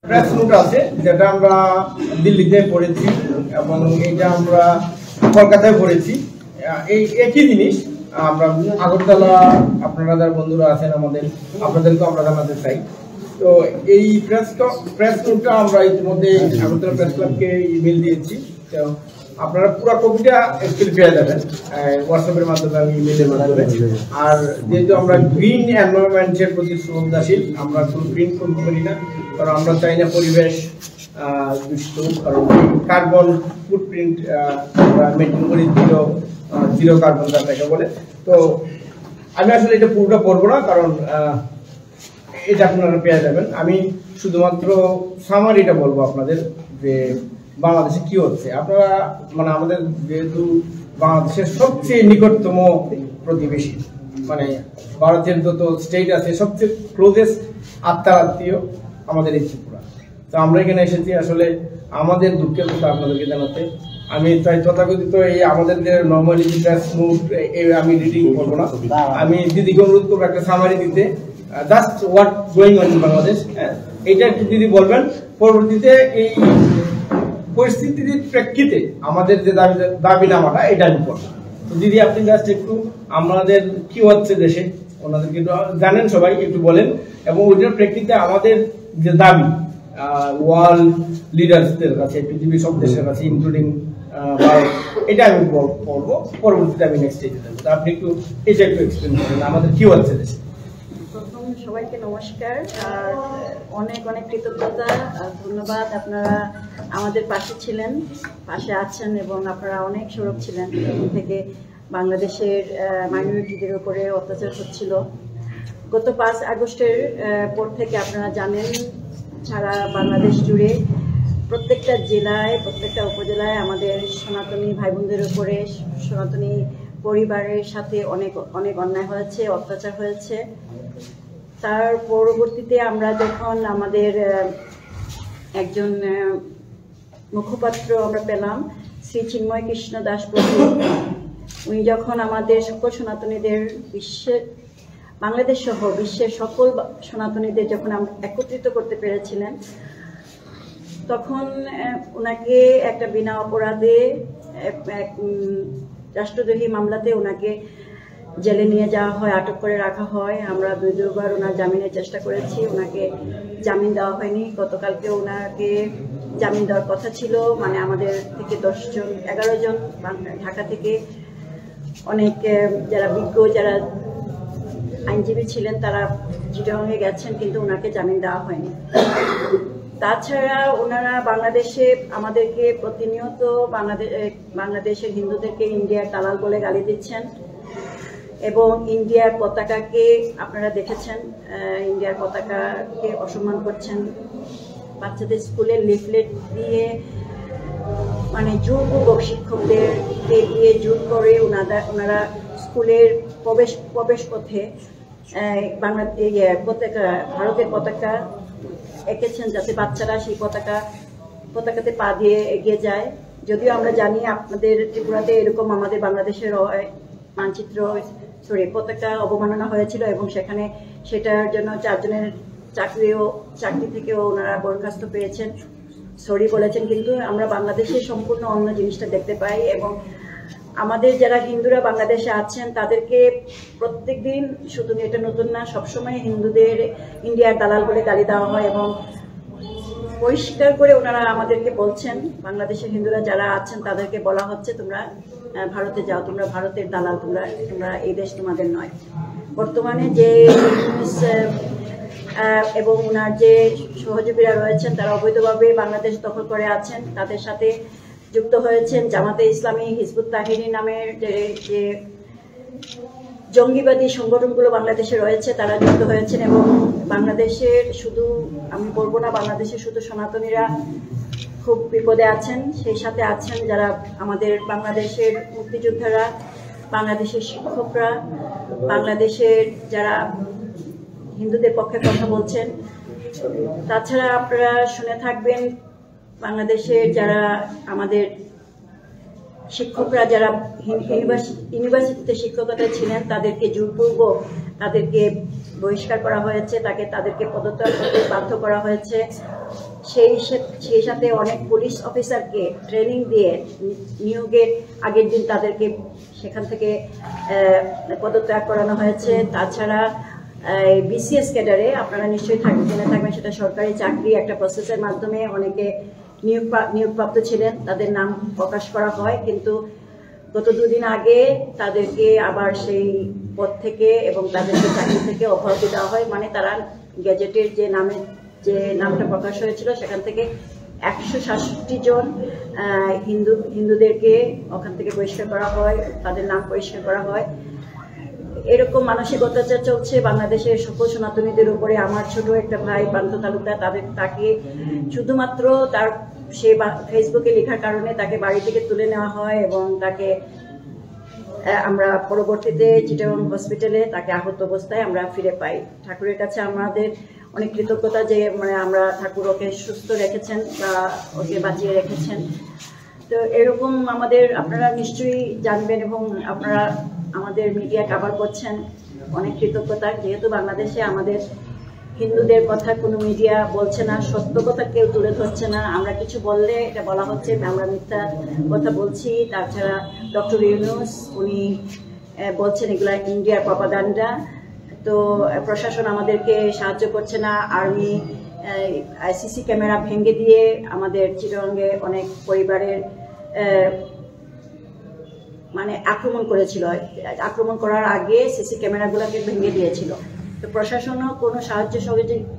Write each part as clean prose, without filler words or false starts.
Press note আছে যেটা আমরা দিল্লিতে পড়েছি এবং এটা আমরা কলকাতায় পড়েছি। এই একই জিনিস আমরা আগরতলা আপনারা যারা বন্ধুরা আছেন আমাদের আপনাদেরকে আমরা জানাতে চাই। তো এই প্রেস নোটটা আমরা ইতিমধ্যে আগরতলা প্রেস ক্লাবকে ইমেল দিয়েছি। তো আপনারা পুরো কপিটা অ্যাকচুয়ালি পেয়ে যাবেন হোয়াটসঅ্যাপের মাধ্যমে, আমি ইমেলের মাধ্যমে। আর যেহেতু আমরা গ্রিন এনভায়রনমেন্টের প্রতি শ্রদ্ধাশীল, আমরা কোনো প্রিন্ট করি না, কারণ আমরা চাই না পরিবেশ দূষিত, কারণ কার্বন ফুটপ্রিন্ট আমরা মেনটেন করি জিরো কার্বন যাকে বলে। তো আমি আসলে এটা পুরোটা পড়বো না, কারণ এটা আপনারা পেয়ে যাবেন। আমি শুধুমাত্র সামারিটা বলবো আপনাদের যে বাংলাদেশে কি হচ্ছে। আপনারা মানে আমাদের যেহেতু বাংলাদেশের সবচেয়ে নিকটতম প্রতিবেশী, মানে ভারতের যত স্টেট আছে সবচেয়ে ক্লোজেস্ট আত্মার আত্মীয় আমাদের এই ত্রিপুরা। তো আমরা এখানে এসেছি আসলে আমাদের দুঃখের কথা আপনাদেরকে জানাতে। আমি তাই তথাকথিত এই আমাদের যে নর্মালি প্রেস নোট আমি রিডিং করবো না, আমি দিদিকে অনুরোধ করবো একটা সামারি দিতে, just what going on in Bangladesh. এইটা একটু দিদি বলবেন। পরবর্তীতে এই পরিস্থিতির প্রেক্ষিতে আমাদের যে দাবিনামাটা এটা আমি করবো। তো দিদি আপনি জাস্ট একটু আমাদের কি হচ্ছে দেশে ওনাদেরকে জানেন সবাই, একটু বলেন, এবং ওইটার প্রেক্ষিতে আমাদের যে দাবি ওয়ার্ল্ড লিডার্সদের কাছে, পৃথিবীর সব দেশের কাছে ইনক্লুডিং ভারত, এটা আমি বলবো। পরবর্তীতে আমি নেক্সট স্টেজে যাবো। তো আপনি একটু এটা একটু এক্সপ্লেন করেন আমাদের কি হচ্ছে দেশে। প্রথম সবাইকে নমস্কার আর অনেক অনেক কৃতজ্ঞতা, ধন্যবাদ। আপনারা আমাদের পাশে ছিলেন, পাশে আছেন এবং আপনারা অনেক সরব ছিলেন। তখন থেকে বাংলাদেশের মাইনরিটিদের উপরে অত্যাচার হচ্ছিল। গত 5 আগস্টের পর থেকে আপনারা জানেন সারা বাংলাদেশ জুড়ে প্রত্যেকটা জেলায়, প্রত্যেকটা উপজেলায় আমাদের সনাতনী ভাই বোনদের উপরে, সনাতনী পরিবারের সাথে অনেক অনেক অন্যায় হয়েছে, অত্যাচার হয়েছে। তার পরবর্তীতে আমরা যখন আমাদের একজন মুখপাত্র আমরা পেলাম, শ্রী চিন্ময় কৃষ্ণ দাস প্রভু, উনি যখন আমাদের সকল সনাতনীদের বাংলাদেশ সহ বিশ্বের সকল সনাতনীদের যখন একত্রিত করতে পেরেছিলেন, তখন ওনাকে একটা বিনা অপরাধে রাষ্ট্রদ্রোহী মামলাতে ওনাকে জেলে নিয়ে যাওয়া হয়, আটক করে রাখা হয়। আমরা 2বার ওনার জামিনের চেষ্টা করেছি, ওনাকে জামিন দেওয়া হয়নি। গতকালকে ওনাকে জামিন দেওয়ার কথা ছিল, মানে আমাদের থেকে 11 জন ঢাকা থেকে অনেক যারা বিজ্ঞ যারা আইনজীবী ছিলেন তারা চিটাগংয়ে গেছেন, কিন্তু ওনাকে জামিন দেওয়া হয়নি। তাছাড়া ওনারা বাংলাদেশে আমাদেরকে প্রতিনিয়ত বাংলাদেশের হিন্দুদেরকে ইন্ডিয়ার দালাল বলে গালি দিচ্ছেন এবং ইন্ডিয়ার পতাকাকে আপনারা দেখেছেন, ইন্ডিয়ার পতাকাকে অসম্মান করছেন। বাচ্চাদের স্কুলে লিফলেট দিয়ে মানে জোরপূর্বক শিক্ষকদেরকে দিয়ে জোর করে ওনারা স্কুলের প্রবেশ পথে ভারতের পতাকা এঁকেছেন, যাতে বাচ্চারা সেই পতাকাতে পা দিয়ে এগিয়ে যায়। যদিও আমরা জানি আপনাদের ত্রিপুরাতে এরকম আমাদের বাংলাদেশের পতাকা অবমাননা হয়েছিল এবং সেটার জন্য 4 জনের চাকরি থেকেও ওনারা বরখাস্ত পেয়েছেন, সরি বলেছেন। কিন্তু আমরা বাংলাদেশে সম্পূর্ণ অন্য জিনিসটা দেখতে পাই এবং আমাদের যারা হিন্দুরা বাংলাদেশে আছেন তাদেরকে প্রত্যেক দিন, শুধু এটা নতুন না, সবসময় হিন্দুদের ইন্ডিয়ার দালাল বলে গালি দেওয়া হয় এবং পরিষ্কার করে ওনারা আমাদেরকে বলছেন, বাংলাদেশের হিন্দুরা যারা আছেন তাদেরকে বলা হচ্ছে তোমরা ভারতে যাও, তোমরা ভারতের দালাল, তোমরা এই দেশ তোমাদের নয়। বর্তমানে যে এবং ওনার যে সহযোগীরা রয়েছেন তারা অবৈধভাবে বাংলাদেশ দখল করে আছেন, তাদের সাথে যুক্ত হয়েছেন জামাতে ইসলামী, হিজবুত তাহরির নামের যে জঙ্গিবাদী সংগঠনগুলো বাংলাদেশে রয়েছে তারা যুক্ত হয়েছেন এবং বাংলাদেশের শুধু, আমি বলবো না বাংলাদেশের শুধু সনাতনীরা খুব বিপদে আছেন, সেই সাথে আছেন যারা আমাদের বাংলাদেশের মুক্তিযোদ্ধারা, বাংলাদেশের শিক্ষকরা, বাংলাদেশের যারা হিন্দুদের পক্ষে কথা বলছেন। তাছাড়া আপনারা শুনে থাকবেন বাংলাদেশের যারা আমাদের শিক্ষকরা যারা ইউনিভার্সিটিতে শিক্ষকতা ছিলেন তাদেরকে জোরপূর্বক তাদেরকে বহিষ্কার করা হয়েছে, তাদেরকে পদত্যাগ করতে বাধ্য করা হয়েছে। সেই সাথে অনেক পুলিশ অফিসারকে ট্রেনিং দিয়ে নিয়োগের আগের দিন তাদেরকে সেখান থেকে পদত্যাগ করানো হয়েছে। তাছাড়া বিসিএস ক্যাডারে আপনারা নিশ্চয়ই জেনে থাকবেন, সেটা সরকারি চাকরি একটা প্রসেসের মাধ্যমে অনেকে নিয়োগপ্রাপ্ত ছিলেন, তাদের নাম প্রকাশ করা হয়, কিন্তু গত 2 দিন আগে তাদেরকে আবার সেই পদ থেকে এবং তাদেরকে চাকরি থেকে অব্যাহতি দেওয়া হয়। মানে তারা গ্যাজেটের যে নামটা প্রকাশ হয়েছিল সেখান থেকে 166 জন হিন্দুদেরকে ওখান থেকে বহিষ্কার করা হয়, তাদের নাম পরিষ্কার করা হয়। এরকম মানসিক অত্যাচার চলছে বাংলাদেশের সকল সনাতনীদের উপরে। আমার ছোট একটা ভাই প্রান্ত তালুকদার, তাকে শুধুমাত্র তার সে ফেসবুকে লেখার কারণে তাকে বাড়ি থেকে তুলে নেওয়া হয় এবং তাকে আমরা পরবর্তীতে চিটাগং হসপিটালে তাকে আহত অবস্থায় আমরা ফিরে পাই। ঠাকুরের কাছে আমাদের অনেক কৃতজ্ঞতা যে মানে আমরা ঠাকুর ওকে সুস্থ রেখেছেন বা ওকে বাঁচিয়ে রেখেছেন। তো এরকম আপনারা নিশ্চয়ই জানবেন এবং আপনারা আমাদের মিডিয়া কভার করছেন, অনেক কৃতজ্ঞতা। যেহেতু বাংলাদেশে আমাদের হিন্দুদের কথা কোনো মিডিয়া বলছে না, সত্য কথা কেউ তুলে ধরছে না, আমরা কিছু বললে এটা বলা হচ্ছে আমরা মিথ্যা কথা বলছি। তাছাড়া ডক্টর ইউনূস উনি বলছেন এগুলা ইন্ডিয়ার প্রপাগান্ডা। তো প্রশাসন আমাদেরকে সাহায্য করছে না, আর্মি সিসি ক্যামেরা ভেঙে দিয়ে আমাদের চিটাগংয়ে অনেক পরিবারের মানে আক্রমণ করেছিল, আক্রমণ করার আগে সিসি ক্যামেরাগুলোকে ভেঙে দিয়েছিল। তো প্রশাসনও কোনো সাহায্য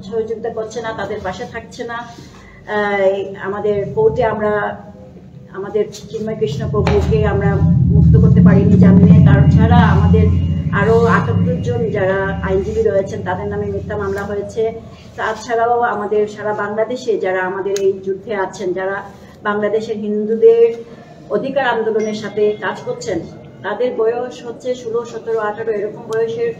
সহযোগিতা করছে না, তাদের পাশে থাকছে না। আমাদের কোর্টে আমরা আমাদের চিন্ময় কৃষ্ণ প্রভুকে আমরা মুক্ত করতে পারিনি জামিনে। তাছাড়া আমাদের আরও 78 জন যারা আইনজীবী রয়েছেন তাদের নামে মিথ্যা মামলা হয়েছে। তাছাড়াও আমাদের সারা বাংলাদেশে যারা আমাদের এই যুদ্ধে আছেন, যারা বাংলাদেশের হিন্দুদের অধিকার আন্দোলনের সাথে কাজ করছেন, তাদের বয়স হচ্ছে 16, 17, 18 এরকম বয়সের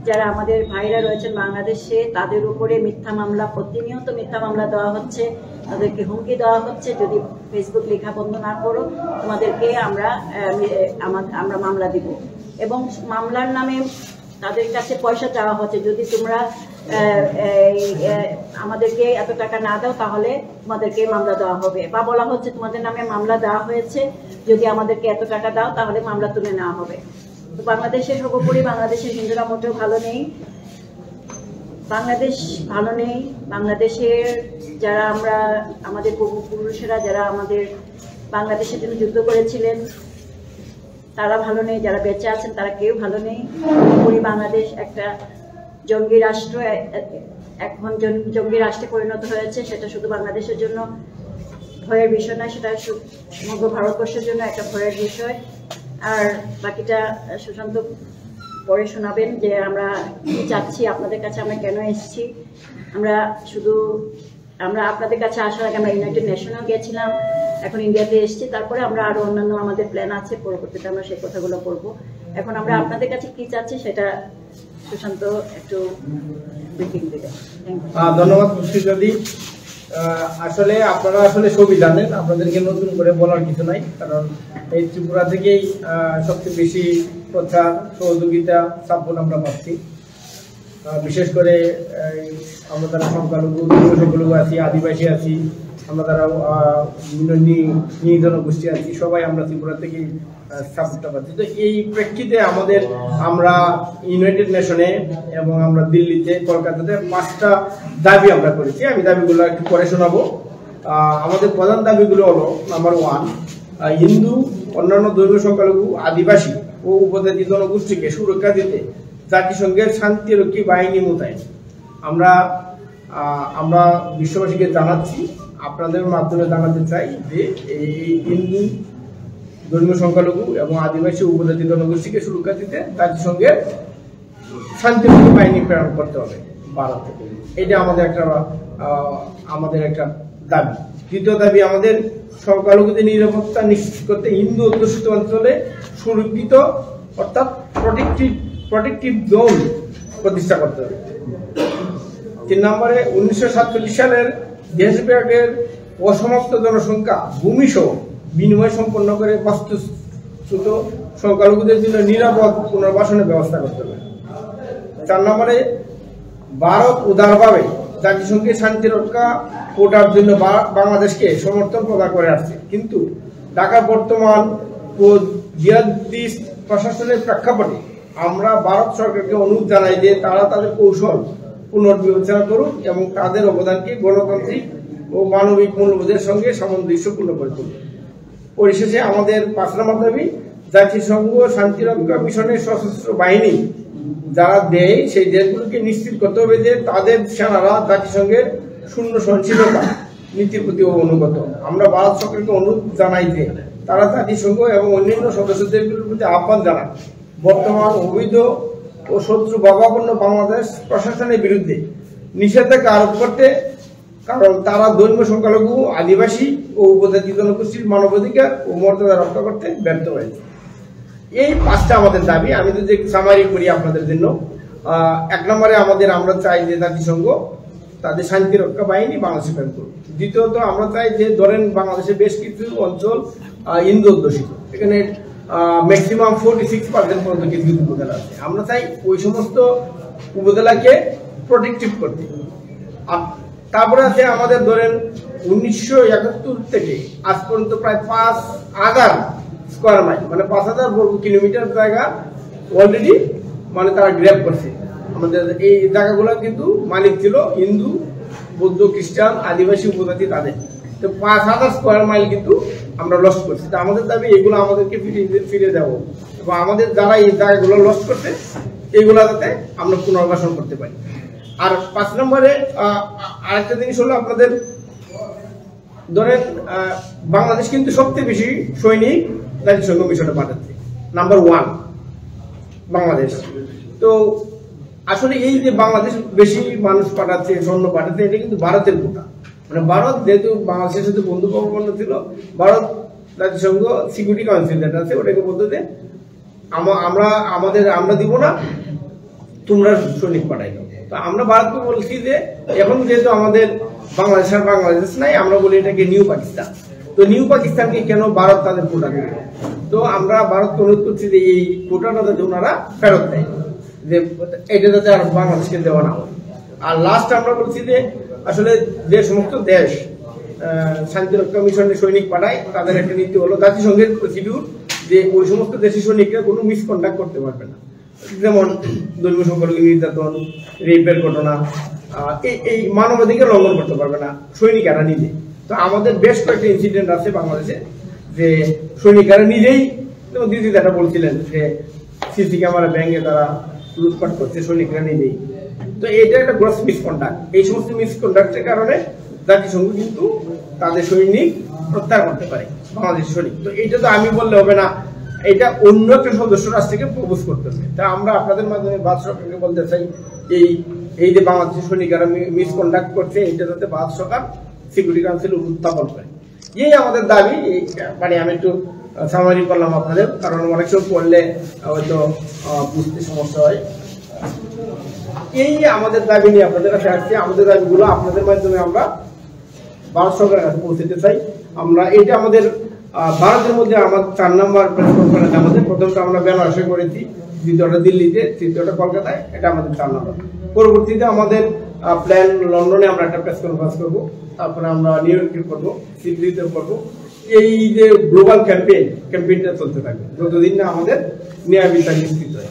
যারা আমাদের ভাইরা রয়েছেন বাংলাদেশে, তাদের উপরে মিথ্যা মামলা, প্রতিনিয়ত মিথ্যা মামলা দেওয়া হচ্ছে, তাদেরকে হুমকি দেওয়া হচ্ছে যদি ফেসবুক লেখা বন্ধ না করো তোমাদেরকে আমরা মামলা দিব। এবং মামলার নামে তাদের কাছে পয়সা চাওয়া হচ্ছে, যদি তোমরা আমাদেরকে এত টাকা না দাও তাহলে তোমাদেরকে মামলা দেওয়া হবে, বা বলা হচ্ছে তোমাদের নামে মামলা দেওয়া হয়েছে, যদি আমাদেরকে এত টাকা দাও তাহলে মামলা তুলে নেওয়া হবে। তো বাংলাদেশের সর্বোপরি বাংলাদেশের হিন্দুরা মোটেও ভালো নেই, বাংলাদেশ ভালো নেই। বাংলাদেশের যারা আমাদের পূর্বপুরুষেরা যারা আমাদের বাংলাদেশের জন্য যুদ্ধ করেছিলেন তারা ভালো নেই, যারা বেঁচে আছেন তারা কেউ ভালো নেই। বাংলাদেশ একটা জঙ্গি রাষ্ট্র, এখন জঙ্গি রাষ্ট্রে পরিণত হয়েছে। সেটা শুধু বাংলাদেশের জন্য ভয়ের বিষয় নয়, সেটা সমগ্র ভারতবর্ষের জন্য একটা ভয়ের বিষয়। আর বাকিটা সুশান্ত পরে শোনাবেন যে আমরা কি চাচ্ছি, আপনাদের কাছে আমরা কেন এসেছি। আমরা আপনাদের কাছে আসার আগে আমরা ইউনাইটেড নেশনেও গেছিলাম, এখন ইন্ডিয়াতে এসেছি, তারপরে আমরা আরো অন্যান্য আমাদের প্ল্যান আছে, পরবর্তীতে আমরা সেই কথাগুলো করব। এখন আমরা আপনাদের কাছে কি চাচ্ছি সেটা সুশান্ত একটু ব্রিফিং দেবেন। ধন্যবাদ খুশিদি। আসলে আপনারা সবই জানেন, আপনাদেরকে নতুন করে বলার কিছু নাই, কারণ এই ত্রিপুরা থেকেই সবচেয়ে বেশি প্রচার, সহযোগিতা, সাপোর্ট আমরা পাচ্ছি। বিশেষ করে আমরা তারা সংখ্যালঘু আছি, আদিবাসী আছি, আমরা তারা বিভিন্ন জনগোষ্ঠী আছি, সবাই আমরা ত্রিপুরা থেকেই সাপোর্টটা পাচ্ছি। তো এই প্রেক্ষিতে আমরা ইউনাইটেড নেশনে এবং আমরা দিল্লিতে, কলকাতাতে 5টা দাবি আমরা করেছি। আমি দাবিগুলো একটু পরে শোনাবো। আমাদের প্রধান দাবিগুলো হলো, নাম্বার 1, হিন্দু, অন্যান্য ধর্মীয় সংখ্যালঘু, আদিবাসী ও উপজাতি জনগোষ্ঠীকে সুরক্ষা দিতে জাতিসংঘের শান্তিরক্ষী বাহিনী মোতায়েন। আমরা বিশ্ববাসীকে জানাচ্ছি, আপনাদের মাধ্যমে জানাতে চাই যে এই হিন্দু, ধর্মীয় সংখ্যালঘু এবং আদিবাসী উপজাতি জনগোষ্ঠীকে সুরক্ষা দিতে জাতিসংঘের শান্তিরক্ষী বাহিনী প্রেরণ করতে হবে ভারত থেকে। এটা আমাদের একটা দাবি। দ্বিতীয় দাবি, আমাদের সংখ্যালঘুদের নিরাপত্তা নিশ্চিত করতে হিন্দু অধ্যুষিত অঞ্চলে সুরক্ষিত অর্থাৎ প্রোটেক্টিভ জোন প্রতিষ্ঠা করতে হবে। 3 নম্বরে, 1947 সালের দেশব্যাপী অসমাপ্ত জনসংখ্যা ভূমিসহ বিনিময় সম্পন্ন করে বাস্তুচ্যুত সংখ্যালঘুদের জন্য নিরাপদ পুনর্বাসনের ব্যবস্থা করতে হবে। 4 নম্বরে, ভারত উদারভাবে জাতিসংঘের শান্তিরক্ষা কোটার জন্য বাংলাদেশকে সমর্থন প্রদান করে আসছে, কিন্তু ঢাকা বর্তমান ও জিহাদিস্ট প্রশাসনের প্রেক্ষাপটে আমরা ভারত সরকারকে অনুরোধ জানাই যে তারা তাদের কৌশল পুনর্বিবেচনা করুক এবং তাদের অবদানকে গণতান্ত্রিক ও মানবিক মূল্যবোধের সঙ্গে সামঞ্জস্যপূর্ণ করে তুলুক। পরিশেষে আমাদের 5 নম্বর দাবি, জাতিসংঘ শান্তিরক্ষা মিশনের সশস্ত্র বাহিনী যারা দেয় সেই দেশগুলোকে নিশ্চিত করতে হবে যে তাদের সেনারা জাতিসংঘের শূন্য সহনশীলতা নীতির প্রতি অনুগত। আমরা ভারত সরকারকে অনুরোধ জানাই যে তারা জাতিসংঘ এবং অন্যান্য সদস্য দেশগুলোর প্রতি আহ্বান জানান বর্তমান অবৈধ ও শত্রু ভাবাপন্ন বাংলাদেশ প্রশাসনের বিরুদ্ধে নিষেধাজ্ঞা আরোপ করতে, কারণ তারা ধর্মীয় সংখ্যালঘু, আদিবাসী ও উপজাতি জনগোষ্ঠীর মানবাধিকার ও মর্যাদা রক্ষা করতে ব্যর্থ হয়েছে। এই 5টা আমাদের দাবি। আমি যদি সামারি করি আপনাদের জন্য, 1 নম্বরে আমরা চাই যে জাতিসংঘ তাদের শান্তিরক্ষা বাহিনী বাংলাদেশে প্রেরণ করুক। দ্বিতীয়ত আমরা চাই যে ধরেন বাংলাদেশে বেশ কিছু অঞ্চল হিন্দু অধ্যুষিত, এখানে ম্যাক্সিমাম 46% পর্যন্ত কিছু উপজেলা আছে। আমরা চাই ওই সমস্ত উপজেলাকে প্রোটেক্টিভ করতে। তারপরে আছে আমাদের ধরেন 1971 থেকে আজ পর্যন্ত প্রায় 5,000 স্কোয়ার মাইল মানে 5,000 বর্গ কিলোমিটার জায়গা অলরেডি তারা গ্র্যাব করছে। আমাদের এই জায়গাগুলো কিন্তু মালিক ছিল হিন্দু, বৌদ্ধ, খ্রিস্টান, আদিবাসী, উপজাতি তাদের। তো 5,000 স্কোয়ার মাইল কিন্তু আমরা লস্ট করছি। তো আমাদের দাবি এগুলো আমাদেরকে ফিরে দেবো এবং আমাদের যারা এই জায়গাগুলো লস্ট করছে এইগুলো যাতে আমরা পুনর্বাসন করতে পারি। আর 5 নম্বরে আরেকটা জিনিস হলো, আপনাদের ধরেন বাংলাদেশ কিন্তু সবচেয়ে বেশি সৈনিক জাতিসংঘ মিশনে পাঠাচ্ছে, নাম্বার 1 বাংলাদেশ। তো আসলে এই যে বাংলাদেশ বেশি মানুষ পাঠাচ্ছে, সৈন্য পাঠাচ্ছে, এটা কিন্তু ভারতের কোটা। ভারত যেহেতু বাংলাদেশের সাথে বন্ধুত্বপূর্ণ ছিল, ভারত জাতিসংঘ সিকিউরিটি কাউন্সিল যেটা আছে ওটাকে বলতে যে আমরা দিব না, তোমরা সৈনিক পাঠাই দাও। তো আমরা ভারতকে বলছি যে এখন যেহেতু আমাদের বাংলাদেশ নাই, আমরা বলি এটাকে নিউ পাকিস্তান। তো নিউ পাকিস্তানকে কেন ভারত তাদের কোটা দেবে? তো আমরা ভারতকে অনুরোধ করছি যে এই কোটাটা যাতে ওনারা ফেরত দেয়, যে এটা যাতে আর বাংলাদেশকে দেওয়া না হয়। আর লাস্ট আমরা বলছি যে আসলে যে সমস্ত দেশ শান্তিরক্ষা মিশনে সৈনিক পাঠায় তাদের একটা নীতি হলো জাতিসংঘের প্রসিডিউর যে ওই সমস্ত দেশের সৈনিকরা কোনো মিসকন্ডাক্ট করতে পারবে না, যেমন ধর্মীয় সংখ্যালঘু নির্যাতন, রেপের ঘটনা, এই মানবাধিকার লঙ্ঘন করতে পারবে না সৈনিকেরা নিজে। তো আমাদের বেশ কয়েকটা ইনসিডেন্ট আছে বাংলাদেশে যে সৈনিকেরা নিজেই, যেমন দিদি যেটা বলছিলেন যে সিসি ক্যামেরা ব্যাংকে তারা লুটপাট করছে সৈনিকরা নিজেই। তো এটা একটা গ্রস মিসকন্ডাক্ট। এই সমস্ত মিসকন্ডাক্টের কারণে জাতিসংঘ কিন্তু তাদের সৈনিক প্রত্যাহার করতে পারে, বাংলাদেশের সৈনিক। তো এইটা তো আমি বললে হবে না, এটা অন্য একটা সদস্য রাষ্ট্রকে প্রপোজ করতে হবে। তা আমরা আপনাদের মাধ্যমে ভারত সরকারকে বলতে চাই এই যে বাংলাদেশের সৈনিকরা মিসকন্ডাক্ট করছে, এটা যাতে ভারত সরকার সিকিউরিটি কাউন্সিল উত্থাপন করে। এই আমাদের দাবি। আমি একটু সামারি করলাম আপনাদের, কারণ অনেক সময় পড়লে হয়তো বুঝতে সমস্যা হয়। এই আমাদের দাবি নিয়ে আপনাদের কাছে আসছে। আমাদের দাবিগুলো আপনাদের মাধ্যমে আমরা ভারত সরকারের কাছে পৌঁছতে চাই। আমরা এটা আমাদের ভারতের মধ্যে আমার 4 নম্বর প্রেস কনফারেন্স। আমাদের প্রথমটা আমরা বেনারসে করেছি, দ্বিতীয়টা দিল্লিতে, তৃতীয়টা কলকাতায়, এটা আমাদের 4 নম্বর। পরবর্তীতে আমাদের প্ল্যান লন্ডনে আমরা একটা প্রেস কনফারেন্স করবো, তারপরে আমরা নিউ ইয়র্কে করবো, সিডনিতে করবো। এই যে গ্লোবাল ক্যাম্পেইনটা চলতে থাকবে যতদিন না আমাদের ন্যায় বিচার নিশ্চিত হয়।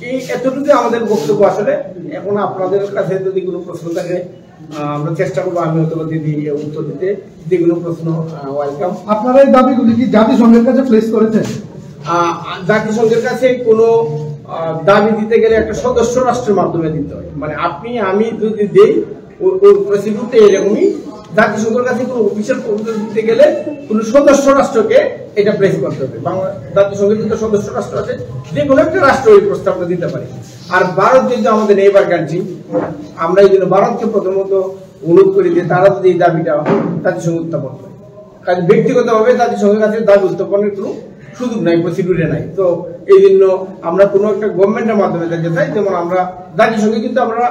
এই এতটুকু আমাদের বক্তব্য। আসলে এখন আপনাদের কাছে যদি কোনো প্রশ্ন থাকে আমরা চেষ্টা করবো, আমি হয়তো দিদি উত্তর দিতে। যেগুলো প্রশ্ন ওয়েলকাম। আপনারা এই দাবিগুলি কি জাতিসংঘের কাছে প্লেস করেছেন? জাতিসংঘের কাছে কোনো দাবি দিতে গেলে একটা সদস্য রাষ্ট্রের মাধ্যমে দিতে হয়। আপনি আমি যদি দেই ওই প্রসিডিউরটা এরকমই। জাতিসংঘের কাছে কোনো অফিসিয়াল প্রপোজাল দিতে গেলে কোনো সদস্য রাষ্ট্রকে এটা প্লেস করতে হবে। জাতিসংঘের যে সদস্য রাষ্ট্র আছে, যে কোনো একটা রাষ্ট্র ওই প্রস্তাবটা দিতে পারে। আর ভারত যেহেতু আমাদের নেইবার কান্ট্রি, আমরা এই জন্য ভারতকে প্রথমত অনুরোধ করি যে তারা যদি এই দাবিটা জাতিসংঘ উত্থাপন করে। কারণ ব্যক্তিগতভাবে জাতিসংঘের কাছে দাবি উত্থাপনের কোনো সুযোগ নাই, প্রসিডিউরে নাই। তো এই জন্য আমরা কোনো একটা গভর্নমেন্টের মাধ্যমে যেতে চাই। যেমন আমরা জাতিসংঘে কিন্তু আমরা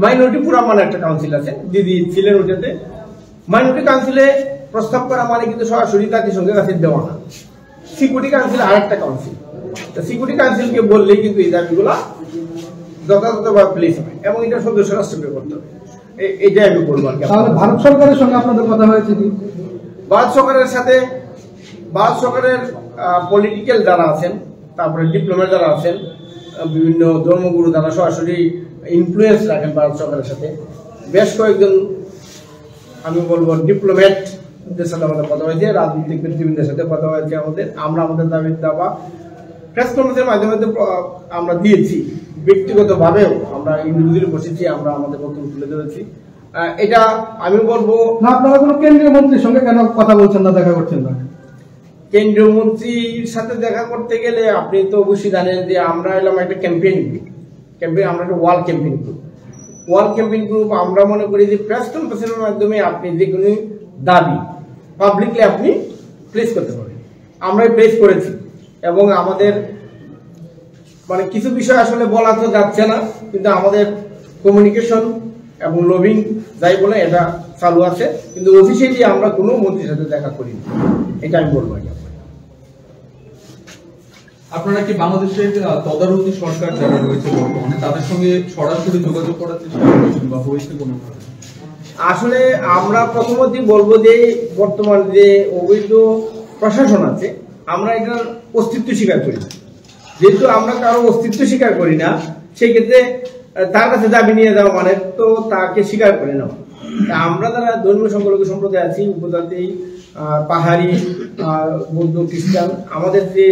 মাইনরিটি ফোরাম একটা কাউন্সিল আছে, দিদি ছিলেন ওটাতে। মাইনরিটি কাউন্সিলে প্রস্তাব করা কিন্তু সরাসরি জাতিসংঘের কাছে দেওয়া না। সিকিউরিটি কাউন্সিল আরেকটা কাউন্সিল। সিকিউরিটি কাউন্সিলকে বললেই কিন্তু এই দাবিগুলা যথাযথভাবে প্লেস হয় এবং এটা সদস্য রাষ্ট্রকে করতে হবে। এটাই আমি বলবো আর কি। তাহলে ভারত সরকারের সঙ্গে আপনাদের কথা হয়েছে কি? ভারত সরকারের সাথে ভারত সরকারের পলিটিক্যাল যারা আছেন, তারপরে ডিপ্লোম্যাট যারা আছেন, বিভিন্ন ধর্মগুরু যারা সরাসরি ইনফ্লুয়েন্স রাখেন ভারত সরকারের সাথে, বেশ কয়েকজন আমি বলবো ডিপ্লোম্যাটদের সাথে আমাদের কথা হয়েছে, রাজনৈতিক ব্যক্তিবৃন্দের সাথে কথা হয়েছে আমরা আমাদের দাবা প্রেস কনফারেন্সের মাধ্যমে আমরা দিয়েছি, ব্যক্তিগতভাবেও আমরা ইন্ডিভিজুয়ালি বসেছি, আমরা আমাদের বক্তব্য তুলে ধরেছি। এটা আমি বলবো না, আপনারা কোনো কেন্দ্রীয় মন্ত্রীর সঙ্গে কেন কথা বলছেন না, দেখা করছেন না? কেন্দ্রীয় মন্ত্রীর সাথে দেখা করতে গেলে আপনি তো অবশ্যই জানেন যে আমরা এলাম একটা ক্যাম্পেইন আমরা একটা ওয়ার্ল্ড ক্যাম্পেইন গ্রুপ। আমরা মনে করি যে প্রেস কনফারেন্সের মাধ্যমে আপনি যে কোনো দাবি পাবলিকলি আপনি প্লেস করতে পারেন। আমরাই প্লেস করেছি এবং আমাদের মানে কিছু বিষয় আসলে বলা তো যাচ্ছে না, কিন্তু আমাদের কমিউনিকেশন এবং লবিং যাই বলে এটা চালু আছে, কিন্তু অফিসিয়ালি আমরা কোনো মন্ত্রীর সাথে দেখা করিনি, এটা আমি বলবো। আপনারা কি বাংলাদেশের তদারকি সরকার যারা রয়েছে বর্তমানে তাদের সঙ্গে সরাসরি যোগাযোগ করার চেষ্টা করছেন বা হয়েছে কোনো? আসলে আমরা প্রথমতই বলবো যে বর্তমান যে অবৈধ প্রশাসন আছে, আমরা এটার অস্তিত্ব স্বীকার করি না। যেহেতু আমরা কারো অস্তিত্ব স্বীকার করি না, সেই ক্ষেত্রে তার কাছে দাবি নিয়ে যাওয়া মানে তো তাকে স্বীকার করে নেওয়া। আমরা যারা ধর্মীয় সংখ্যালঘু সম্প্রদায় আছি, উপজাতি, পাহাড়ি, বৌদ্ধ, খ্রিস্টান, আমাদের যে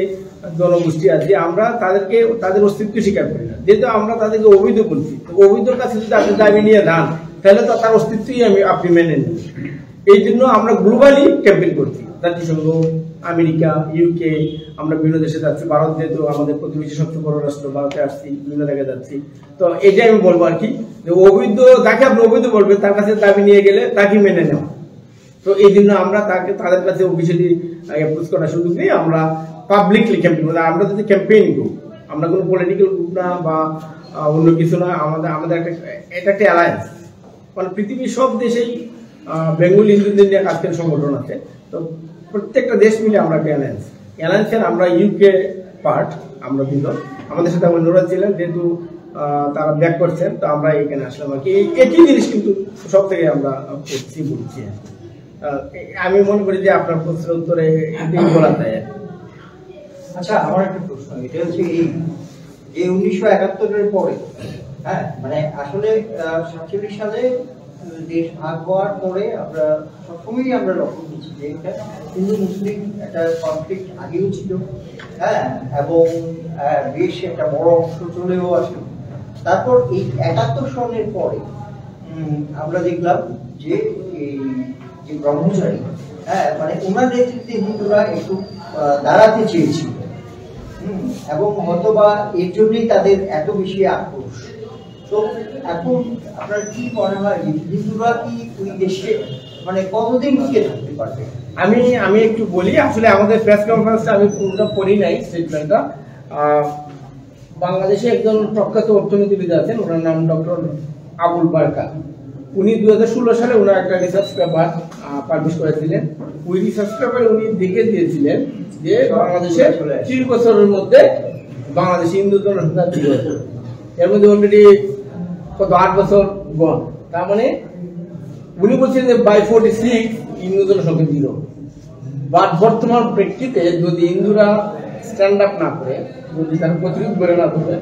জনগোষ্ঠী আছে, আমরা তাদের অস্তিত্ব স্বীকার করি না। যেহেতু আমরা তাদেরকে অবৈধ বলছি, অবৈধর কাছে যদি আপনি দাবি নিয়ে যান তাহলে তো তার অস্তিত্বই আপনি মেনে নেন। এই জন্য আমরা গ্লোবালি ক্যাম্পেইন করছি, জাতিসংঘ, আমেরিকা, ইউকে, আমরা বিভিন্ন দেশে যাচ্ছি। ভারত যেহেতু আমাদের প্রতিবেশী সবচেয়ে বড় রাষ্ট্র, ভারতে আসছি, বিভিন্ন জায়গায় যাচ্ছি। তো এটাই আমি বলবো আর কি, যে অবৈধ যাকে আপনি অবৈধ বলবেন তার কাছে দাবি নিয়ে গেলে তাকে মেনে নেওয়া। তো এই জন্য আমরা তাদের কাছে অফিসিয়ালি অ্যাপ্রোচ করার সুযোগ নেই, আমরা পাবলিকলি ক্যাম্পেইন করি। আমরা যদি ক্যাম্পেইন গ্রুপ, আমরা কোনো পলিটিক্যাল গ্রুপ না বা অন্য কিছু না, আমাদের এটা একটা অ্যালায়েন্স। মানে পৃথিবীর সব দেশেই বেঙ্গলি হিন্দুদের নিয়ে কাজের সংগঠন আছে, তো প্রত্যেকটা দেশ মিলে আমরা একটা অ্যালায়েন্সের আমরা ইউকে পার্ট, আমরা কিন্তু আমাদের সাথে অন্যরা ছিলেন, যেহেতু তারা ব্যাক করছেন, তো আমরা এখানে আসলাম আর কি। একই জিনিস কিন্তু সব থেকে আমরা করছি বলছি। আমি মনে করি যে আপনার প্রশ্নের উত্তরে এটাই বলা যায়। আচ্ছা, আমার একটা প্রশ্ন, এটা হচ্ছে এই যে 1971-এর পরে, হ্যাঁ, মানে আসলে 47 সালে দেশ ভাগ হওয়ার পরে আমরা সবসময়ই আমরা লক্ষ্য করছি যে এটা হিন্দু মুসলিম একটা কনফ্লিক্ট আগেও ছিল, হ্যাঁ, এবং বেশ একটা বড় অংশ চলেও আসে। তারপর এই 71 সনের পরে আমরা দেখলাম যে এই যে ব্রহ্মচারী, হ্যাঁ, মানে ওনার নেতৃত্বে হিন্দুরা একটু দাঁড়াতে চেয়েছিল, এবং হয়তোবা এর জন্যই তাদের এত বেশি আক্রোশ। তো এখন আপনার কি মনে হয় হিন্দুরা কি ওই দেশে মানে কতদিন টিকে থাকতে পারবে? আমি একটু বলি, আসলে আমাদের প্রেস কনফারেন্সটা আমি পুরোটা পড়ি নাই স্টেটমেন্টটা। বাংলাদেশে একজন প্রখ্যাত অর্থনীতিবিদ আছেন, ওনার নাম ডক্টর আবুল বারকা। উনি 2016 সালে ওনার একটা রিসার্চ পেপার পাবলিশ করেছিলেন। ওই রিসার্চ পেপারে উনি দেখে দিয়েছিলেন যে বাংলাদেশে 30 বছরের মধ্যে বাংলাদেশে হিন্দু জনসংখ্যা 0, এর মধ্যে অলরেডি কত 8 বছর গন। তার মানে উনি বলছেন যে বাই 46 হিন্দু জনসংখ্যা 0। বাট বর্তমান প্রেক্ষিতে যদি হিন্দুরা স্ট্যান্ড আপ না করে, যদি তারা প্রতিরোধ করে না করে,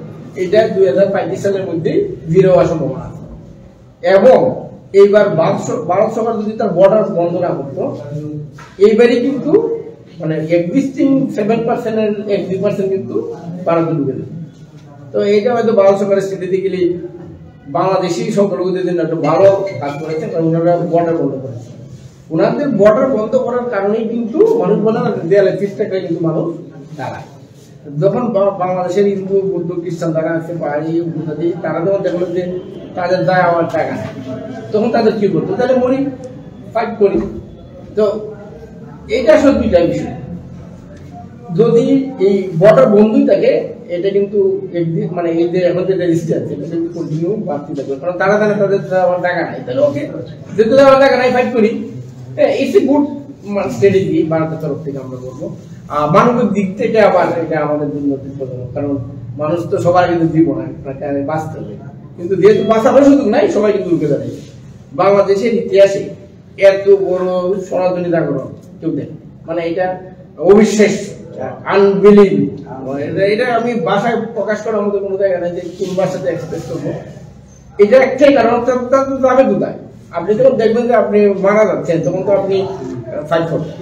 এটা 2035 সালের মধ্যে 0 হওয়ার সম্ভাবনা আছে। এবং এইবার ভারত সরকার যদি তার বর্ডার বন্ধ না করতো, এইবারই কিন্তু মানে এক্সিস্টিং 7% এর 1-2% কিন্তু ভারতে ঢুকে যাবে। তো এইটা হয়তো ভারত সরকারের স্ট্র্যাটেজিক্যালি বাংলাদেশি সংখ্যালঘুদের জন্য একটা ভালো কাজ করেছে, কারণ ওনারা বর্ডার বন্ধ করেছে। ওনাদের বর্ডার বন্ধ করার কারণেই কিন্তু মানুষ বলে না, দেয়ালে ফিসটাকে কিন্তু মানুষ দাঁড়ায়। যখন বাংলাদেশের হিন্দু, বৌদ্ধ, খ্রিস্টান যারা আছে, পাহাড়ি, উপজাতি, তারা যখন দেখলো যে তাদের দায় আমার টাকা নেই, তখন তাদের কি করতো, তাহলে মরি, ফাইট করি। তো এটা সত্যিটা বিষয়। যদি এই বর্ডার বন্ধই থাকে, এটা কিন্তু মানে এই যে এখন যে রেজিস্ট্যান্স, এটা কিন্তু কন্টিনিউ বাড়তে থাকবে, কারণ তারা জানে তাদের আমার টাকা নাই, তাহলে ওকে, যেহেতু আমার টাকা নাই ফাইট করি। ইটস এ গুড স্ট্র্যাটেজি ভারতের তরফ থেকে আমরা বলবো। মানবিক দিক থেকে আবার এটা আমাদের জন্য বিপজ্জনক, কারণ মানুষ তো সবাই কিন্তু দিব না, বাঁচতে হবে, কিন্তু যেহেতু বাঁচানোর সুযোগ নাই, সবাই কিন্তু রুখে দাঁড়িয়ে। বাংলাদেশের ইতিহাসে এত বড় সনাতনী জাগরণ কেউ দেন, মানে এটা অবিশ্বাস্য, আনবিলিভ। এটা আমি ভাষায় প্রকাশ করার মতো কোনো জায়গা নেই যে কোন ভাষাতে এক্সপ্রেস করবো। এটা একটাই কারণ, যাবে কোথায়? আপনি যখন দেখবেন যে আপনি মারা যাচ্ছেন তখন তো আপনি ফাইট করবেন,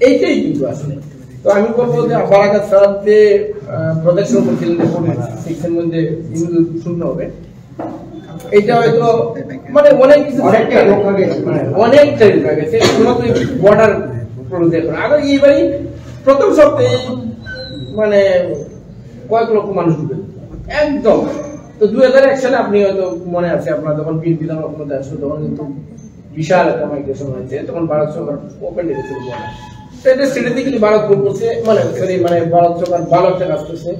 এইটাই কিন্তু আসলে। তো আমি বলবো যে বারাকাত স্যার যে প্রদর্শন করছিলেন শিক্ষার মধ্যে হিন্দু শূন্য হবে, এটা হয়তো মানে অনেক কিছু অনেকটাই রোকা গেছে বর্ডার দেখুন। আবার এইবারই প্রথম সপ্তাহে মানে কয়েক লক্ষ মানুষ ঢুকে একদম। তো 2001 সালে আপনি হয়তো মনে আছে আপনার যখন বিএনপি ক্ষমতা আসলো তখন কিন্তু বিশাল একটা মাইগ্রেশন হয়েছে, তখন ভারত সরকার ওপেন রেখেছিল বর্ডার। সেটা স্ট্র্যাটেজিক্যালি ভারত করছে, মানে ভারত সরকার ভালো একটা কাজ করছে,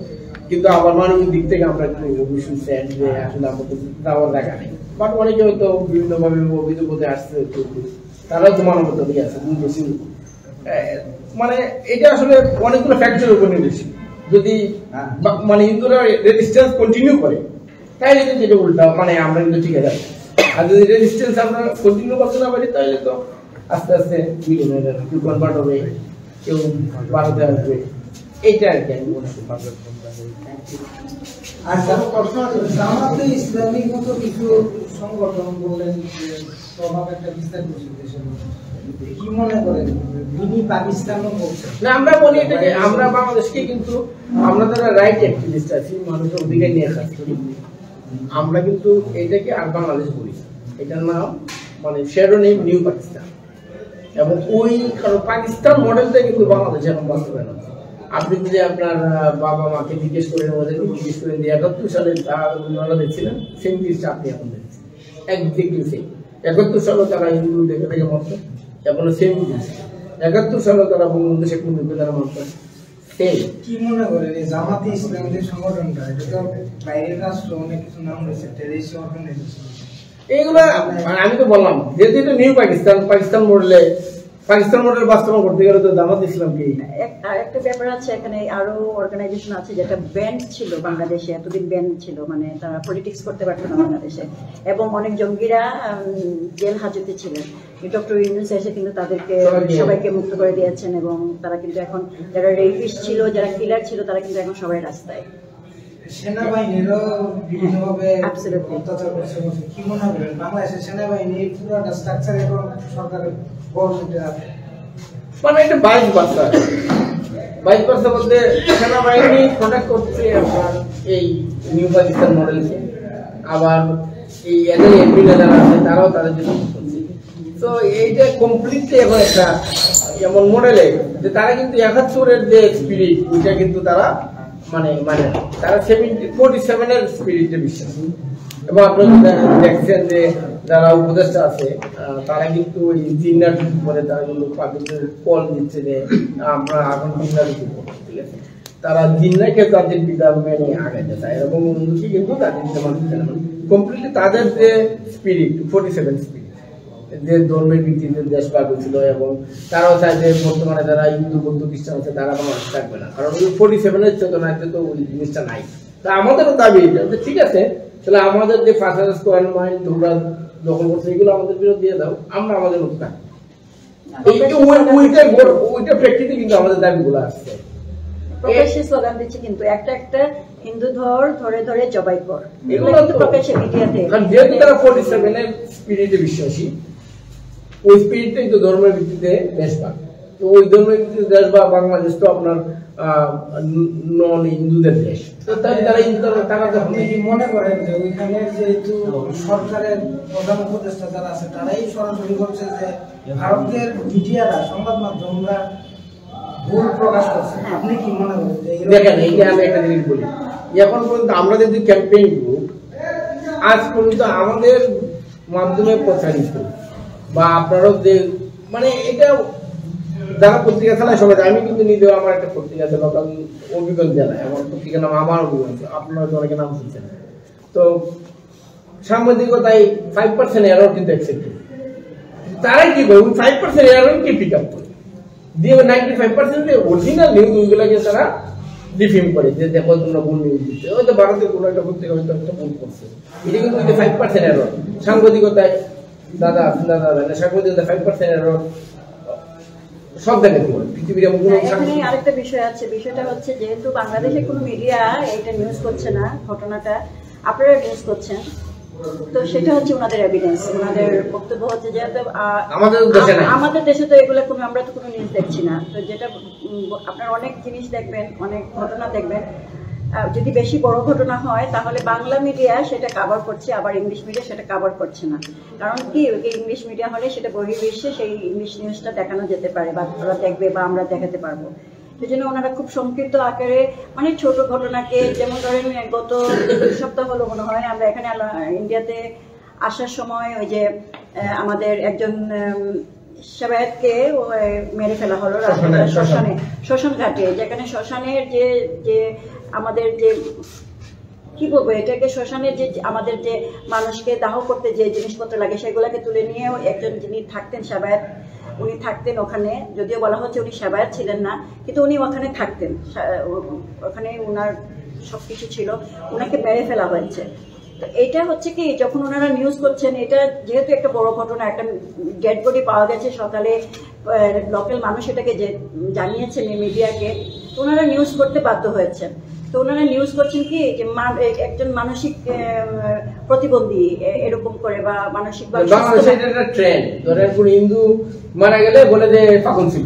কিন্তু আমার মানবিক দিক থেকে আমরা একটু অবশ্যই স্যাড যে আসলে আমাদের যাওয়ার জায়গা নেই। বাট অনেকে হয়তো বিভিন্নভাবে অভিযোগ করতে আসছে, তারাও তো মানবতা দিয়ে আছে বেশি। মানে এটা আসলে অনেকগুলো ফ্যাক্টরের উপর নির্ভরশীল। যদি মানে হিন্দুরা রেজিস্ট্যান্স কন্টিনিউ করে তাহলে কিন্তু এটা উল্টা, মানে আমরা কিন্তু ঠিক আছে। আর যদি রেজিস্ট্যান্স আমরা কন্টিনিউ করতে না পারি তাহলে তো আস্তে আস্তে মিলিয়ে নেবে, কেউ কনভার্ট হবে, কেউ ভারতে আসবে, এইটা আর কি আমি মনে করি। আচ্ছা, জামাতে ইসলামী মতো কিছু সংগঠন বললেন যে প্রভাব একটা বিস্তার করছে দেশের মধ্যে, কি মনে করেন মিনি পাকিস্তানও করছে? না, আমরা বলি এটাকে আমরা বাংলাদেশকে কিন্তু আমরা যারা রাইট অ্যাক্টিভিস্ট আছি, মানুষের অধিকার নিয়ে কাজ করি, আমরা কিন্তু এটাকে আর বাংলাদেশ বলি, এটার নাম মানে শেরোনিম নিউ পাকিস্তান। এবং ওই কারণ পাকিস্তান মডেলটা কিন্তু বাংলাদেশে এখন বাস্তবায়ন হচ্ছে। আপনি যদি আপনার বাবা মাকে জিজ্ঞেস করেন, ওদেরকে জিজ্ঞেস করেন যে 71 সালে তারা দেখছিলেন, সেম জিনিসটা আপনি এখন দেখছেন, একদিকে সেম। 71 সালে তারা হিন্দু দেখে থেকে মত, এখনো সেম জিনিস। 71 সালে তারা বঙ্গবন্ধু শেখ মুজিবকে তারা মত সেম। কি মনে করেন এই জামাতে ইসলামী যে সংগঠনটা, এটা তো বাইরের রাষ্ট্র অনেক কিছু নাম রয়েছে, টেররিস্ট অর্গানাইজেশন, এইগুলা আমি তো বললাম যেহেতু এটা নিউ পাকিস্তান, পাকিস্তান মডেল বাস্তবায়ন করতে গেলে তো জামাত ইসলামকে। একটা ব্যাপার আছে এখানে, আরো অর্গানাইজেশন আছে যেটা ব্যান্ড ছিল বাংলাদেশে, এতদিন ব্যান্ড ছিল, মানে তারা পলিটিক্স করতে পারতো না বাংলাদেশে, এবং অনেক জঙ্গিরা জেল হাজতে ছিলেন। ডক্টর ইউনূস এসে কিন্তু তাদেরকে সবাইকে মুক্ত করে দিয়েছেন, এবং তারা কিন্তু এখন যারা রেপিস্ট ছিল, যারা কিলার ছিল, তারা কিন্তু এখন সবাই রাস্তায়। সেনাবাহিনীরও বিভিন্নভাবে অত্যাচার করছে। কি মনে করেন বাংলাদেশের সেনাবাহিনীর পুরোটা স্ট্রাকচার এবং সরকারের গভর্নমেন্টের আছে, মানে এটা 22% মধ্যে সেনাবাহিনী প্রোটেক্ট করছে আপনার এই নিউ পাকিস্তান মডেলকে, আবার এই এদের এমপি যারা আছে তারাও তাদের জন্য করছে। তো এইটা কমপ্লিটলি এখন একটা এমন মডেলে যে তারা কিন্তু 71-এর যে স্পিরিট ওইটা কিন্তু তারা মানে তারা 47-এর স্পিরিটে বিশ্বাসী। এবং আপনারা দেখছেন যে যারা উপদেষ্টা আছে তারা কিন্তু ওই জিন্নার পরে তারা কিন্তু পাকিস্তানের কল দিচ্ছে যে আমরা এখন জিন্নার দিব, ঠিক আছে। তারা জিন্নাকে তাদের পিতা মেনে আগাইতে চায়, এবং অন্যকে কিন্তু তাদের কমপ্লিটলি তাদের যে স্পিরিট 47 স্পিরিট, যে ধর্মের ভিত্তিতে দেশ পাগল ছিল। এবং তারাও চায় যে বর্তমানে যারা হিন্দু বৌদ্ধ খ্রিস্টান আছে তারা বাংলাদেশ থাকবে না, কারণ ওই 47-এর চেতনাতে তো ওই জিনিসটা নাই। তা আমাদেরও দাবি এটা ঠিক আছে, তাহলে আমাদের যে 5,000 স্কোয়ার মাইল তোমরা দখল করছো এগুলো আমাদের বিরোধ দিয়ে দাও, আমরা আমাদের মতো থাকি। ওইটা প্র্যাকটিক্যালি কিন্তু আমাদের দাবিগুলো আসছে। প্রকাশ্যে স্লোগান দিচ্ছে কিন্তু একটা হিন্দু ধরে ধরে জবাই কর, এগুলো কিন্তু প্রকাশ্যে মিডিয়াতে। কারণ যেহেতু তারা 47-এর স্পিরিটে বিশ্বাসী, ওই স্পিরিটটাই তো ধর্মের ভিত্তিতে দেশ পাক। তো ওই ধর্মের ভিত্তিতে দেশ বা বাংলাদেশ তো আপনার নন হিন্দুদের দেশ, তো তারা তারা যখন মনে করেন যে ওইখানে যেহেতু সরকারের প্রধান উপদেষ্টা যারা আছে তারাই সরাসরি বলছে যে ভারতের মিডিয়ারা, সংবাদ মাধ্যমরা ভুল প্রকাশ করছে, আপনি কি মনে করেন? দেখেন, এইটা আমি একটা জিনিস বলি, এখন পর্যন্ত আমরা যদি ক্যাম্পেইন গ্রুপ আজ পর্যন্ত আমাদের মাধ্যমে প্রচারিত বা আপনারও যে মানে এটা যারা পত্রিকা চালায় সবাই, আমি কিন্তু নিজেও আমার একটা পত্রিকা আছে লোকাল অভিজ্ঞতা জেলায়, আমার পত্রিকার নাম আমার অভিজ্ঞতা, আপনারা তো অনেকে নাম শুনছেন। তো সাংবাদিকতায় 5% এরর কিন্তু অ্যাকসেপ্টেড, তারাই কি করবে 5% এরর কি পিক আপ করে দিয়ে 95% অরিজিনাল নিউজ ওইগুলোকে তারা ডিফেম করে যে দেখো তোমরা ভুল নিউজ দিচ্ছে, হয়তো ভারতের কোনো একটা পত্রিকা হয়তো একটা ভুল করছে, এটা কিন্তু 5% এরর। সাংবাদিকতায় দাদা নেশার মধ্যে 5% এর সব জায়গায় পৃথিবীর এমন কোনো এখানে আরেকটা বিষয় আছে, বিষয়টা হচ্ছে যেহেতু বাংলাদেশের কোনো মিডিয়া এটা নিউজ করছে না, ঘটনাটা আপনারা নিউজ করছেন, তো সেটা হচ্ছে ওনাদের এভিডেন্স, ওনাদের বক্তব্য হচ্ছে যেহেতু আমাদের দেশে তো এগুলো কোনো আমরা তো কোনো নিউজ দেখছি না। তো যেটা আপনারা অনেক জিনিস দেখবেন, অনেক ঘটনা দেখবেন, যদি বেশি বড় ঘটনা হয় তাহলে বাংলা মিডিয়া সেটা কভার করছে, আবার ইংলিশ মিডিয়া সেটা কভার করছে না। কারণ কি, ইংলিশ মিডিয়া হলে সেটা বহির্বিশ্বে সেই ইংলিশ নিউজটা দেখানো যেতে পারে, বা ওরা দেখবে বা আমরা দেখাতে পারবো। সেই জন্য ওনারা খুব সংক্ষিপ্ত আকারে মানে ছোট ঘটনাকে, যেমন ধরেন গত 2 সপ্তাহ হলো মনে হয় আমরা এখানে ইন্ডিয়াতে আসার সময় ওই যে আমাদের একজন শাবায়াতকে মেরে ফেলা হলো শ্মশান ঘাটে, যেখানে শ্মশানের যে আমাদের যে কি বলবো এটাকে, শ্মশানের যে আমাদের যে মানুষকে দাহ করতে যে জিনিসপত্র লাগে সেগুলোকে তুলে নিয়েও একজন যিনি থাকতেন শাবায়াত, উনি থাকতেন ওখানে, যদিও বলা হচ্ছে উনি শাবায়াত ছিলেন না, কিন্তু উনি ওখানে থাকতেন, ওখানে ওনার সবকিছু ছিল, ওনাকে মেরে ফেলা হয়েছে। তো এটা হচ্ছে কি, যখন ওনারা নিউজ করছেন, এটা যেহেতু একটা বড় ঘটনা, একটা ডেড বডি পাওয়া গেছে সকালে, লোকাল মানুষ এটাকে জানিয়েছেন মিডিয়াকে, তো ওনারা নিউজ করতে বাধ্য হয়েছেন। তো ওনারা নিউজ করছেন কি যে একজন মানসিক প্রতিবন্ধী এরকম করে, বা মানসিক ট্রেন্ড, ধরেন কোন হিন্দু মারা গেলে বলে যে পাগল ছিল।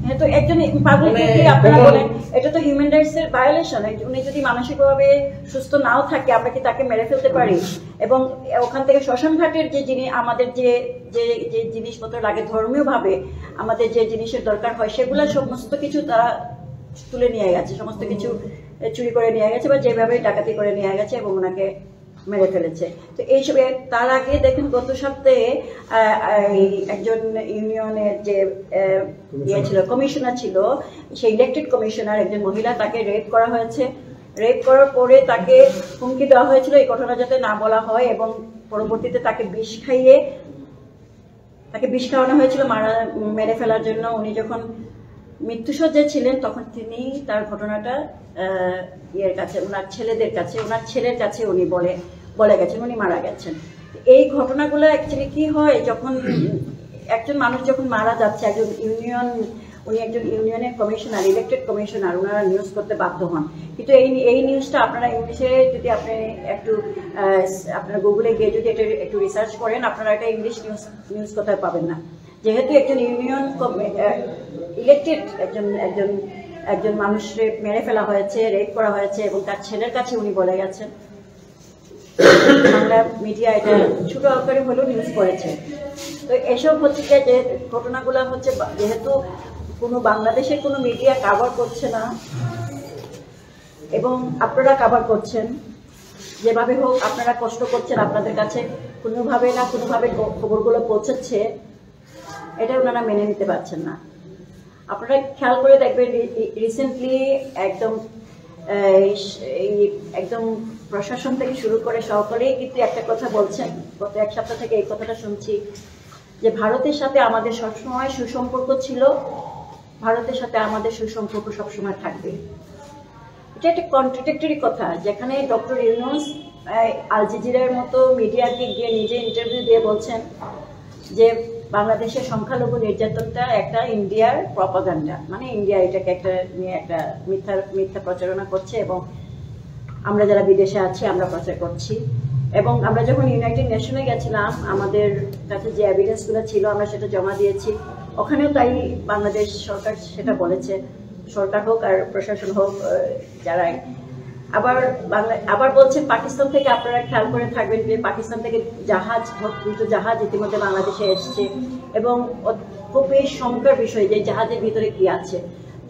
হ্যাঁ, তো একজন পাগলকে আপনারা বলেন, এটা তো হিউম্যান রাইটস এর ভায়োলেশন। উনি যদি মানসিকভাবে সুস্থ নাও থাকে, আমরা কি তাকে মেরে ফেলতে পারি? এবং ওখান থেকে শ্মশান ঘাটের যে জিনিস, আমাদের যে জিনিসপত্র লাগে ধর্মীয় ভাবে, আমাদের যে জিনিসের দরকার হয়, সেগুলো সমস্ত কিছু তারা তুলে নিয়ে গেছে, সমস্ত কিছু চুরি করে নিয়ে গেছে, বা যেভাবে ডাকাতি করে নিয়ে গেছে, এবং ওনাকে মেরে ফেলেছে। তো এইসব, তার আগে দেখেন গত সপ্তাহে একজন ইউনিয়নের যে ছিল, কমিশনার ছিল, সেই ইলেক্টেড কমিশনার, একজন মহিলা, তাকে রেপ করা হয়েছে। রেপ করার পরে তাকে হুমকি দেওয়া হয়েছিল এই ঘটনা যাতে না বলা হয়, এবং পরবর্তীতে তাকে বিষ খাওয়ানো হয়েছিল মেরে ফেলার জন্য। উনি যখন মৃত্যুসজ্জায় ছিলেন তখন তিনি তার ঘটনাটা ইয়ের কাছে, ওনার ছেলেদের কাছে, ওনার ছেলের কাছে উনি বলে গেছেন উনি মারা গেছেন। এই ঘটনাগুলো অ্যাকচুয়ালি কি হয়, যখন একজন মানুষ যখন মারা যাচ্ছে, উনি একজন ইউনিয়নের কমিশনার, ইলেক্টেড কমিশনার, ওনারা নিউজ করতে বাধ্য হন। কিন্তু এই নিউজটা আপনারা ইংলিশে যদি আপনি আপনারা গুগলে গিয়ে যদি এটা একটু রিসার্চ করেন, আপনারা এটা ইংলিশ নিউজ কোথায় পাবেন না। যেহেতু একজন ইউনিয়ন ইলেক্টেড একজন মানুষকে মেরে ফেলা হয়েছে, রেপ করা হয়েছে, এবং তার ছেলের কাছে উনি বলে গেছেন, বাংলা মিডিয়া এটা ছোট আকারে হলেও নিউজ করেছে। তো এসব হচ্ছে যে ঘটনাগুলো হচ্ছে, যেহেতু কোনো বাংলাদেশের কোনো মিডিয়া কভার করছে না, এবং আপনারা কভার করছেন, যেভাবে হোক আপনারা কষ্ট করছেন, আপনাদের কাছে কোনোভাবে না কোনোভাবে খবরগুলো পৌঁছাচ্ছে, এটা ওনারা মেনে নিতে পারছেন না। আপনারা খেয়াল করে দেখবেন, রিসেন্টলি একদম প্রশাসন থেকে শুরু করে সকলেই কিন্তু একটা কথা বলছেন, গত 1 সপ্তাহ থেকে এই কথাটা শুনছি, যে ভারতের সাথে আমাদের সবসময় সুসম্পর্ক ছিল, ভারতের সাথে আমাদের সুসম্পর্ক সবসময় থাকবে। এটা একটা কন্ট্রাডিক্টরি কথা, যেখানে ডক্টর ইউনূস আল জাজিরার মতো মিডিয়াকে গিয়ে নিজে ইন্টারভিউ দিয়ে বলছেন যে বাংলাদেশের সংখ্যালঘু নির্যাতনটা একটা ইন্ডিয়ার প্রপাগান্ডা, মানে ইন্ডিয়া এটাকে একটা নিয়ে একটা মিথ্যা প্রচারণা করছে, এবং আমরা যারা বিদেশে আছি আমরা প্রচার করছি। এবং আমরা যখন ইউনাইটেড নেশনে গেছিলাম, আমাদের কাছে যে এভিডেন্সগুলো ছিল আমরা সেটা জমা দিয়েছি, ওখানেও তাই বাংলাদেশ সরকার সেটা বলেছে, সরকার হোক আর প্রশাসন হোক যারাই। আবার বলছেন পাকিস্তান থেকে, আপনারা খেয়াল করে থাকবেন যে পাকিস্তান থেকে দুটো জাহাজ ইতিমধ্যে বাংলাদেশে এসছে, এবং খুবই শঙ্কার বিষয় যে জাহাজের ভিতরে কি আছে।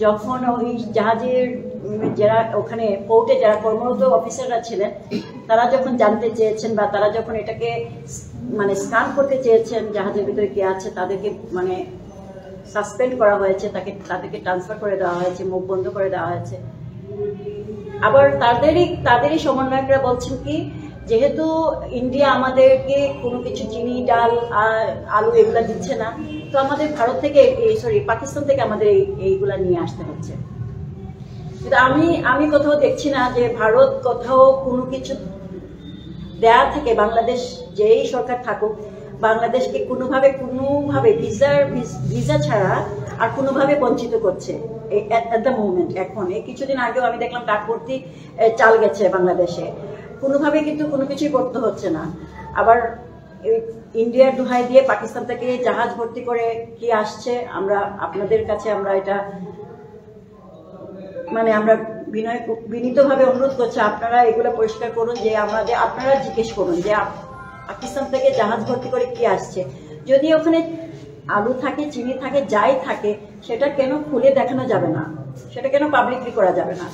যখন ওই জাহাজের যারা ওখানে পোর্টে যারা কর্মরত অফিসাররা ছিলেন, তারা যখন জানতে চেয়েছেন বা তারা যখন এটাকে মানে স্ক্যান করতে চেয়েছেন জাহাজের ভিতরে কি আছে, তাদেরকে মানে সাসপেন্ড করা হয়েছে, তাদেরকে ট্রান্সফার করে দেওয়া হয়েছে, মুখ বন্ধ করে দেওয়া হয়েছে। আবার তাদেরই সমন্বয়করা বলছেন কি, যেহেতু ইন্ডিয়া আমাদেরকে কোনো কিছু চিনি, ডাল, আলু এগুলা দিচ্ছে না, তো আমাদের পাকিস্তান থেকে আমাদের এইগুলা নিয়ে আসতে হচ্ছে। কিন্তু আমি কোথাও দেখছি না যে ভারত কোথাও কোনো কিছু দেয়া থেকে, বাংলাদেশ যেই সরকার থাকুক, বাংলাদেশকে কোনোভাবে ভিসা ছাড়া আর কোনোভাবে বঞ্চিত করছে এট দ্য মোমেন্ট। এখন এই কিছুদিন আগেও আমি দেখলাম ট্রাক ভর্তি চাল গেছে বাংলাদেশে, কোনোভাবে কিন্তু কোনো কিছুই করতে হচ্ছে না। আবার ইন্ডিয়ার দোহাই দিয়ে পাকিস্তান থেকে জাহাজ ভর্তি করে কি আসছে, আমরা আপনাদের কাছে আমরা এটা মানে আমরা বিনীতভাবে অনুরোধ করছি, আপনারা এগুলো পরিষ্কার করুন, যে আপনারা জিজ্ঞেস করুন যে পাকিস্তান থেকে জাহাজ ভর্তি করে কি আসছে। যদি ওখানে আলু থাকে, চিনি থাকে, যাই থাকে, সেটা কেন খুলে দেখানো যাবে না, সেটা কেন পাবলিকলি করা যাবে না?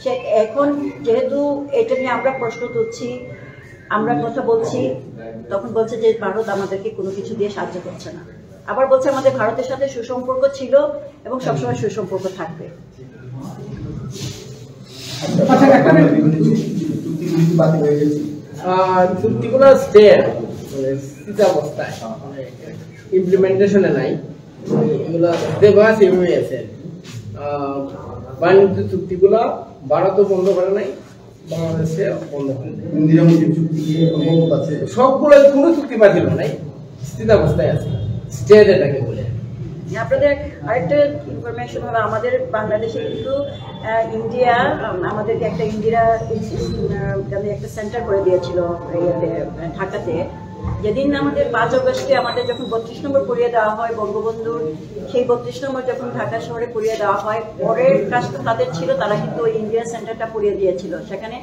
সে এখন যেহেতু এটা নিয়ে আমরা প্রশ্ন তুলছি, আমরা কথা বলছি, তখন বলছে যে ভারত আমাদেরকে কোনো কিছু দিয়ে সাহায্য করছে না। আবার বলছে আমাদের ভারতের সাথে সুসম্পর্ক ছিল এবং সবসময় সুসম্পর্ক থাকবে। চুক্তিগুলো স্টে অবস্থায়, ইমপ্লিমেন্টেশনে নাই, এগুলো সেভাবে আছে। বাণিজ্য চুক্তিগুলো ভারতও বন্ধ করে নাই, বাংলাদেশে বন্ধ করে নাই। ইন্দিরা মোদীর চুক্তি আছে, সবগুলো কোনো চুক্তি বাতিল নাই, স্থির অবস্থায় আছে, স্টে যেটাকে বলে। আপনাদের আরেকটা ইনফরমেশন হলো, আমাদের বাংলাদেশে কিন্তু ইন্ডিয়া আমাদেরকে একটা ইন্দিরা একটা সেন্টার করে দিয়েছিল ঢাকাতে। যেদিন আমাদের 5 আগস্টে আমাদের যখন 32 নম্বর পুড়িয়ে দেওয়া হয় বঙ্গবন্ধুর, সেই 32 নম্বর যখন ঢাকা শহরে পুড়িয়ে দেওয়া হয়, পরের কাজটা তাদের ছিল, তারা কিন্তু ওই ইন্ডিয়া সেন্টারটা পুড়িয়ে দিয়েছিল। সেখানে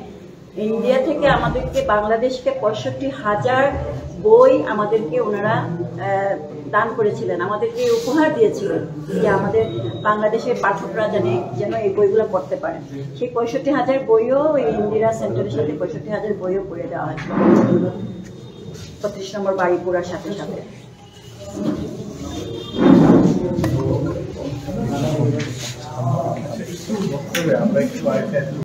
ইন্ডিয়া থেকে আমাদেরকে বাংলাদেশকে 65,000 বই আমাদেরকে ওনারা দান করেছিলেন, আমাদেরকে উপহার দিয়েছিলেন, যে আমাদের বাংলাদেশের পাঠকরা যেন এই বইগুলো পড়তে পারেন। সেই 65,000 বইও এই ইন্দিরা সেন্টারের সাথে 65,000 বইও পড়ে দেওয়া হয়েছিল 35 নম্বর বাড়ি পোড়ার সাথে সাথে। আমরা একটু